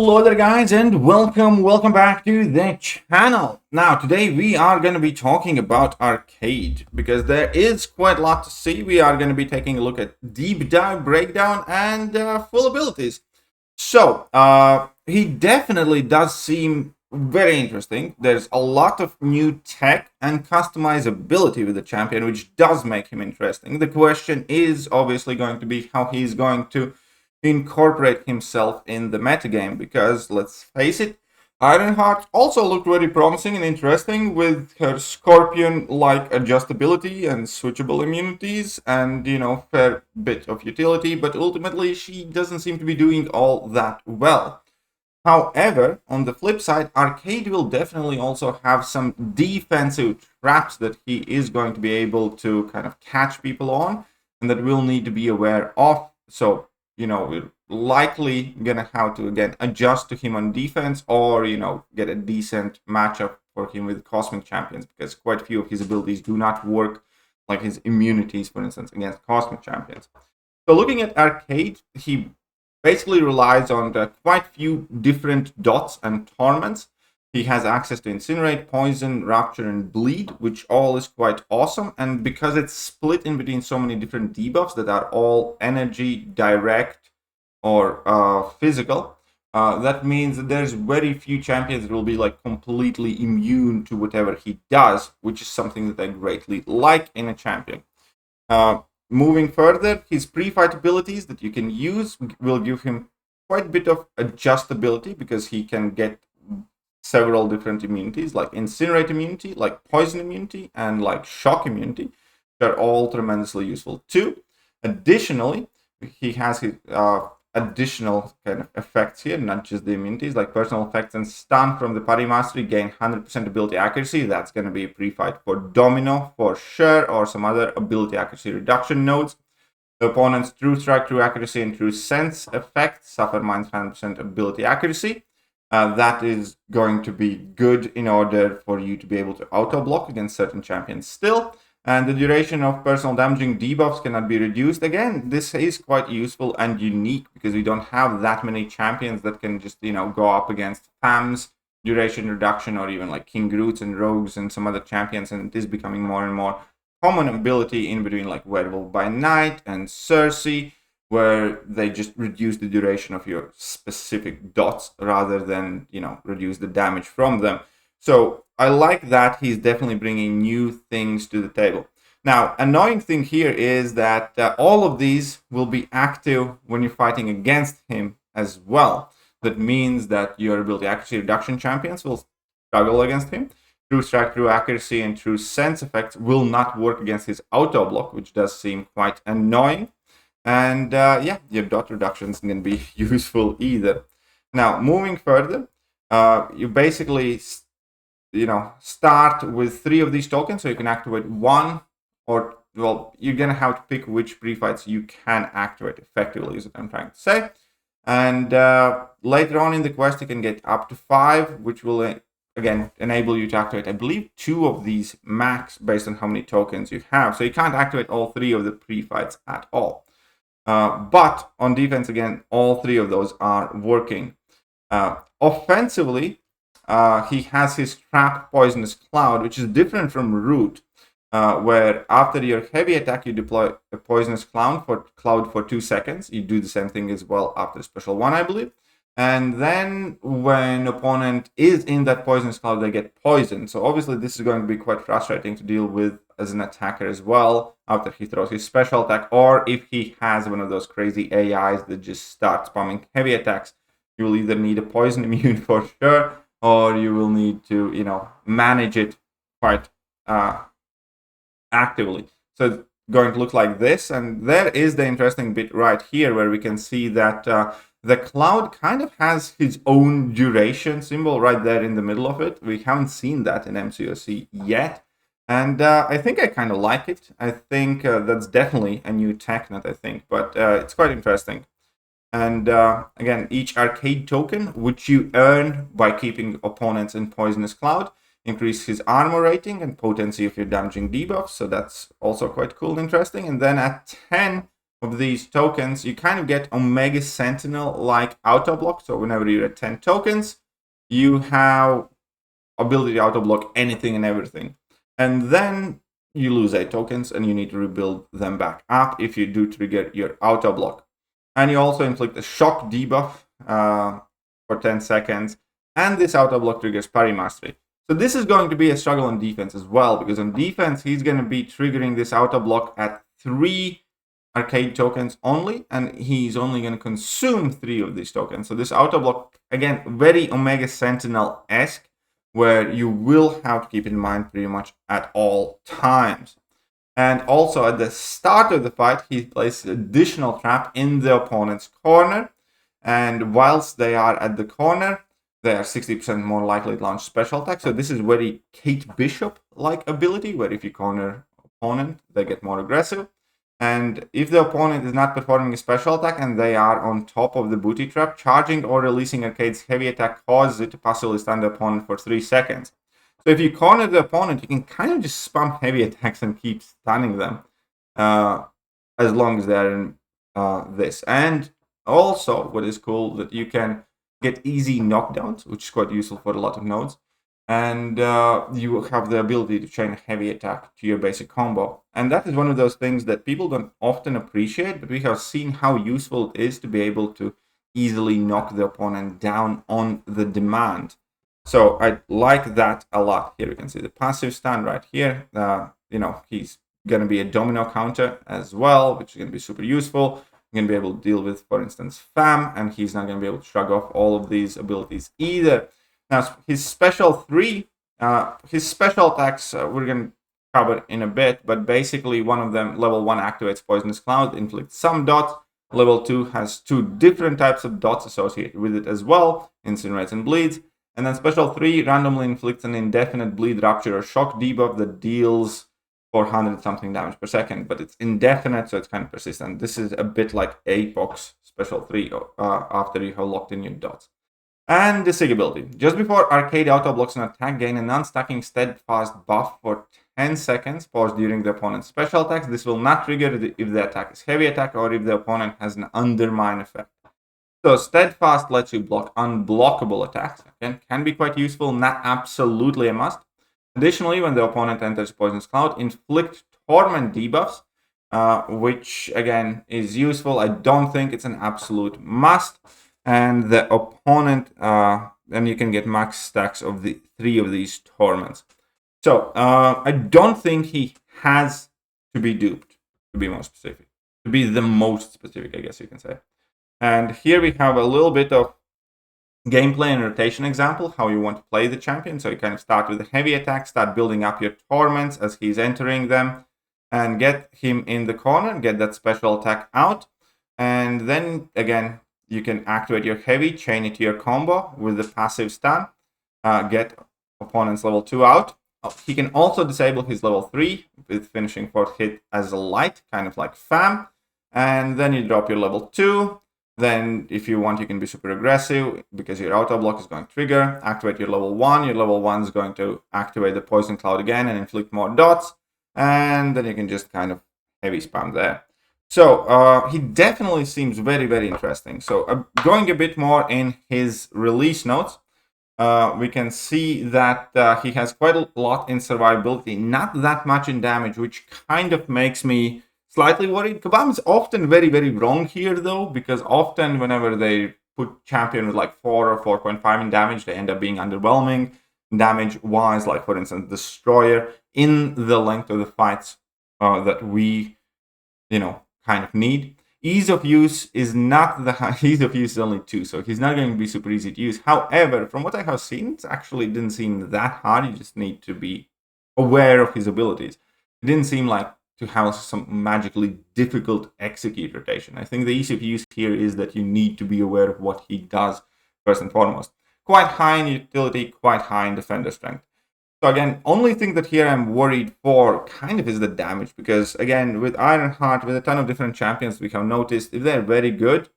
Hello there guys and welcome back to the channel. Now today we are going to be talking about arcade because there is quite a lot to see. We are going to be taking a look at deep dive, breakdown and full abilities. So he definitely does seem very interesting. There's a lot of new tech and customizability with the champion, which does make him interesting. The question is obviously going to be how he's going to incorporate himself in the metagame, because let's face it, Ironheart also looked very promising and interesting with her Scorpion-like adjustability and switchable immunities and, fair bit of utility, but ultimately she doesn't seem to be doing all that well. However, on the flip side, Arcade will definitely also have some defensive traps that he is going to be able to kind of catch people on and that we'll need to be aware of. So we're likely gonna have to again adjust to him on defense, or get a decent matchup for him with cosmic champions, because quite a few of his abilities do not work, like his immunities, for instance, against cosmic champions. So looking at Arcade, he basically relies on quite few different dots and torments. He has access to Incinerate, Poison, Rupture, and Bleed, which all is quite awesome. And because it's split in between so many different debuffs that are all energy, direct, or physical, that means that there's very few champions that will be like completely immune to whatever he does, which is something that I greatly like in a champion. Moving further, his pre-fight abilities that you can use will give him quite a bit of adjustability, because he can get several different immunities, like Incinerate immunity, like Poison immunity, and like Shock immunity. They're all tremendously useful too. Additionally, he has his additional kind of effects here, not just the immunities, like personal effects and stun from the party mastery gain 100% ability accuracy. That's going to be a pre-fight for Domino for sure, or some other ability accuracy reduction nodes. The opponent's True Strike, True Accuracy, and True Sense effects suffer minus 100% ability accuracy. That is going to be good in order for you to be able to auto-block against certain champions still. And the duration of personal damaging debuffs cannot be reduced. Again, this is quite useful and unique, because we don't have that many champions that can just, go up against PAMs, duration reduction, or even like King Groots and Rogues and some other champions. And it is becoming more and more common ability in between like Werewolf by Night and Cersei, where they just reduce the duration of your specific dots rather than, reduce the damage from them. So I like that he's definitely bringing new things to the table. Now, annoying thing here is that all of these will be active when you're fighting against him as well. That means that your ability accuracy reduction champions will struggle against him. True Strike, True Accuracy, and True Sense effects will not work against his auto block, which does seem quite annoying. And your dot reduction isn't going to be useful either. Now, moving further, you basically, start with 3 of these tokens, so you can activate one, or, well, you're going to have to pick which pre-fights you can activate effectively, is what I'm trying to say. And later on in the quest, you can get up to 5, which will, again, enable you to activate, I believe, 2 of these max based on how many tokens you have. So you can't activate all 3 of the pre-fights at all. But on defense, again, all 3 of those are working. Offensively, he has his Trap Poisonous Cloud, which is different from Root, where after your heavy attack, you deploy a Poisonous Cloud for 2 seconds. You do the same thing as well after Special 1, I believe. And then when opponent is in that Poisonous Cloud, they get poisoned. So obviously this is going to be quite frustrating to deal with as an attacker as well, after he throws his special attack, or if he has one of those crazy AIs that just start spamming heavy attacks. You will either need a poison immune for sure, or you will need to, manage it quite actively. So it's going to look like this, and there is the interesting bit right here, where we can see that the cloud kind of has his own duration symbol right there in the middle of it. We haven't seen that in MCOC yet. And I think I kind of like it. I think that's definitely a new technet, I think, but it's quite interesting. And again, each arcade token, which you earn by keeping opponents in Poisonous Cloud, increase his armor rating and potency of your damaging debuffs. So that's also quite cool and interesting. And then at 10, of these tokens, you kind of get Omega Sentinel like auto block. So whenever you're at 10 tokens, you have ability to auto block anything and everything. And then you lose 8 tokens and you need to rebuild them back up if you do trigger your auto block. And you also inflict a shock debuff for 10 seconds. And this auto block triggers parry mastery. So this is going to be a struggle on defense as well, because on defense, he's going to be triggering this auto block at 3 arcade tokens only, and he's only going to consume 3 of these tokens. So this auto block, again, very Omega Sentinel-esque, where you will have to keep in mind pretty much at all times. And also at the start of the fight, he places additional trap in the opponent's corner. And whilst they are at the corner, they are 60% more likely to launch special attack. So this is very Kate Bishop-like ability, where if you corner opponent, they get more aggressive. And if the opponent is not performing a special attack and they are on top of the booty trap, charging or releasing Arcade's heavy attack causes it to passively stun the opponent for 3 seconds. So if you corner the opponent, you can kind of just spam heavy attacks and keep stunning them as long as they're in this. And also, what is cool, that you can get easy knockdowns, which is quite useful for a lot of nodes. And you have the ability to chain a heavy attack to your basic combo. And that is one of those things that people don't often appreciate, but we have seen how useful it is to be able to easily knock the opponent down on the demand. So I like that a lot. Here we can see the passive stun right here. He's going to be a domino counter as well, which is going to be super useful. You're going to be able to deal with, for instance, FAM, and he's not going to be able to shrug off all of these abilities either. Now, his special 3, his special attacks we're going to cover in a bit, but basically one of them, level 1, activates Poisonous Cloud, inflicts some dots. Level 2 has 2 different types of dots associated with it as well, incinerates and bleeds. And then special 3 randomly inflicts an indefinite bleed, rupture, or shock debuff that deals 400 something damage per second, but it's indefinite, so it's kind of persistent. This is a bit like Apox special 3 after you have locked in your dots. And the SIG ability. Just before Arcade auto blocks an attack, gain a non-stacking steadfast buff for 10 seconds. Pause during the opponent's special attacks. This will not trigger if the attack is heavy attack or if the opponent has an undermine effect. So steadfast lets you block unblockable attacks. Again, can be quite useful, not absolutely a must. Additionally, when the opponent enters Poisonous Cloud, inflict torment debuffs, which again is useful. I don't think it's an absolute must. And the opponent, and you can get max stacks of the 3 of these torments. So I don't think he has to be duped, to be more specific, to be the most specific, I guess you can say. And here we have a little bit of gameplay and rotation example, how you want to play the champion. So you kind of start with a heavy attack, start building up your torments as he's entering them, and get him in the corner, get that special attack out. And then again, you can activate your heavy, chain it to your combo with the passive stun, get opponent's level 2 out. He can also disable his level 3 with finishing 4th hit as a light, kind of like FAM. And then you drop your level 2. Then if you want, you can be super aggressive because your auto block is going to trigger. Activate your level 1. Your level 1 is going to activate the Poison Cloud again and inflict more dots. And then you can just kind of heavy spam there. So he definitely seems very, very interesting. So going a bit more in his release notes, we can see that he has quite a lot in survivability, not that much in damage, which kind of makes me slightly worried. Kabam is often very, very wrong here, though, because often whenever they put champion with like 4 or 4.5 in damage, they end up being underwhelming damage-wise, like, for instance, Destroyer in the length of the fights that we, kind of need. Ease of use is not the high. Ease of use is only 2, so he's not going to be super easy to use. However, from what I have seen, it actually didn't seem that hard. You just need to be aware of his abilities. It didn't seem like to have some magically difficult execute rotation. I think the ease of use here is that you need to be aware of what he does first and foremost. Quite high in utility, quite high in defender strength. So again, only thing that here I'm worried for kind of is the damage, because again, with Ironheart, with a ton of different champions, we have noticed if they're very good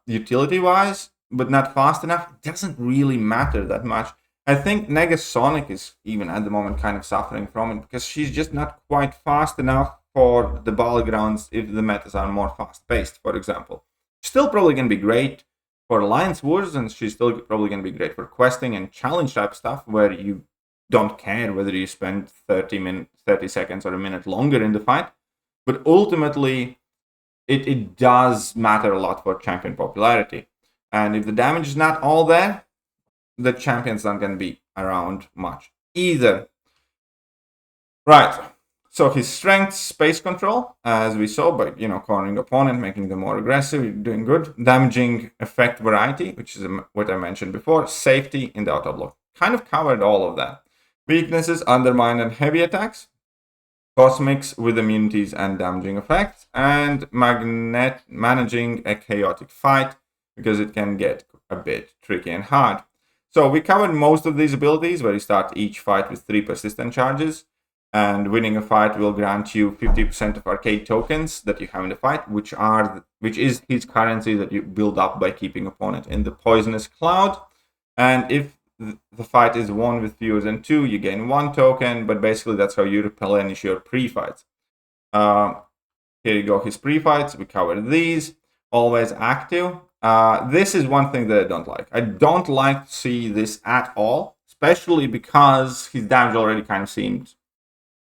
utility-wise, but not fast enough, it doesn't really matter that much. I think Negasonic is even at the moment kind of suffering from it because she's just not quite fast enough for the battlegrounds if the metas are more fast-paced, for example. Still probably going to be great for Alliance Wars, and she's still probably going to be great for questing and challenge type stuff where you don't care whether you spend 30 seconds or a minute longer in the fight. But ultimately, it does matter a lot for champion popularity. And if the damage is not all there, the champion's not going to be around much either. Right. So his strength, space control, as we saw, by cornering opponent, making them more aggressive, doing good. Damaging effect variety, which is what I mentioned before. Safety in the auto block. Kind of covered all of that. Weaknesses, undermine and heavy attacks. Cosmics with immunities and damaging effects. And managing a chaotic fight, because it can get a bit tricky and hard. So we covered most of these abilities, where you start each fight with 3 persistent charges. And winning a fight will grant you 50% of arcade tokens that you have in the fight, which is his currency that you build up by keeping opponent in the poisonous cloud. And if the fight is won with fewer than 2, you gain 1 token, but basically that's how you replenish your pre-fights. Here you go, his pre-fights. We covered these. Always active. This is one thing that I don't like. I don't like to see this at all, especially because his damage already kind of seemed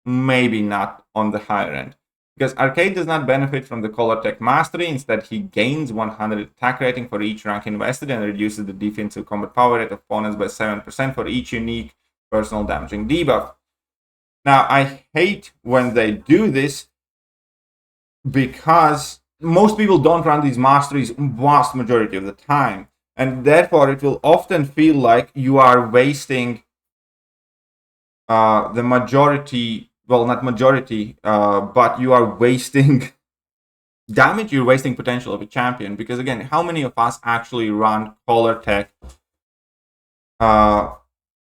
maybe not on the higher end. Because Arcade does not benefit from the Color Tech Mastery. Instead, he gains 100 attack rating for each rank invested and reduces the defensive combat power rate of opponents by 7% for each unique personal damaging debuff. Now, I hate when they do this because most people don't run these masteries vast majority of the time. And therefore, it will often feel like you are wasting the majority... Well, not majority, but you are wasting damage, you're wasting potential of a champion. Because again, how many of us actually run Color Tech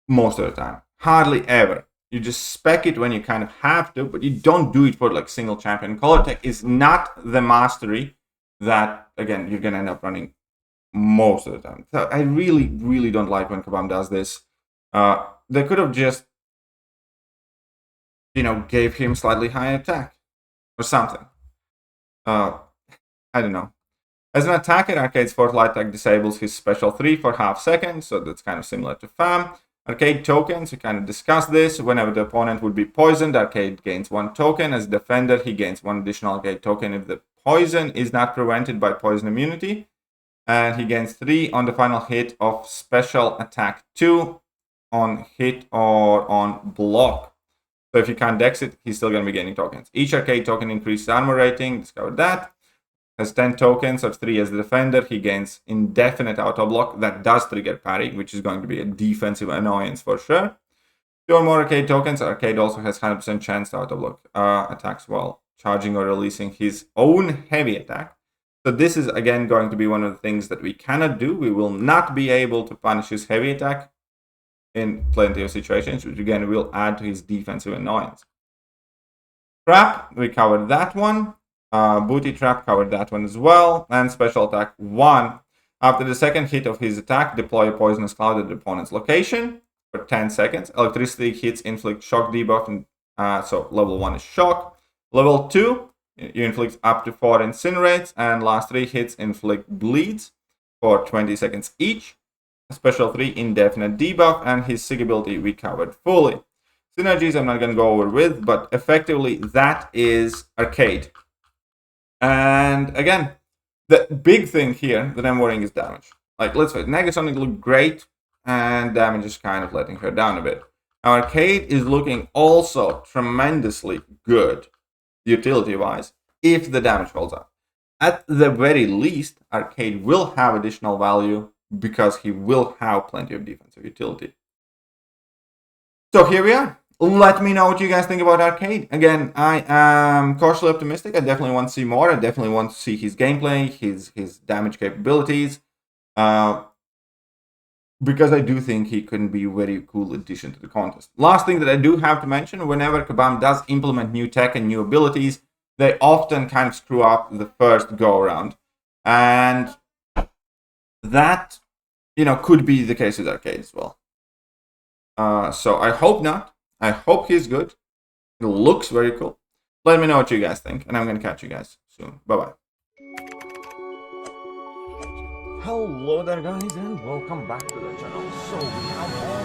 most of the time? Hardly ever. You just spec it when you kind of have to, but you don't do it for like single champion. Color Tech is not the mastery that, again, you're going to end up running most of the time. So I really, really don't like when Kabam does this. They could have just gave him slightly higher attack or something. I don't know. As an attacker, Arcade's Fourth Light Tech disables his special 3 for half second, so that's kind of similar to FAM. Arcade tokens, we kind of discussed this. Whenever the opponent would be poisoned, Arcade gains 1 token. As a defender, he gains 1 additional Arcade token if the poison is not prevented by poison immunity. And he gains 3 on the final hit of special attack 2 on hit or on block. So if you can't dex it, he's still going to be gaining tokens. Each arcade token increases armor rating. Discovered that. Has 10 tokens of 3 as the defender. He gains indefinite auto block. That does trigger parry, which is going to be a defensive annoyance for sure. 2 or more arcade tokens. Arcade also has 100% chance to auto block attacks while charging or releasing his own heavy attack. So this is again going to be one of the things that we cannot do. We will not be able to punish his heavy attack in plenty of situations, which again will add to his defensive annoyance. Trap, we covered that one. Booty Trap, covered that one as well. And Special Attack 1. After the second hit of his attack, deploy a Poisonous Cloud at the opponent's location for 10 seconds. Electricity hits inflict shock debuff, and so level 1 is shock. Level 2, you inflict up to 4 incinerates, and last 3 hits inflict bleeds for 20 seconds each. Special 3 indefinite debuff, and his SIG ability we covered fully. Synergies I'm not going to go over with, but effectively that is Arcade. And again, the big thing here that I'm worrying is damage. Like, let's face it, Negasonic looked great, and damage is kind of letting her down a bit. Now, Arcade is looking also tremendously good, utility-wise, if the damage holds up. At the very least, Arcade will have additional value because he will have plenty of defensive utility. So here we are. Let me know what you guys think about Arcade. Again, I am cautiously optimistic. I definitely want to see more. I definitely want to see his gameplay, his damage capabilities. Because I do think he can be a very cool addition to the contest. Last thing that I do have to mention, whenever Kabam does implement new tech and new abilities, they often kind of screw up the first go-around. And that, could be the case with Arcade as well. So I hope not. I hope he's good. It looks very cool. Let me know what you guys think, and I'm gonna catch you guys soon. Bye-bye. Hello there, guys, and welcome back to the channel. So we have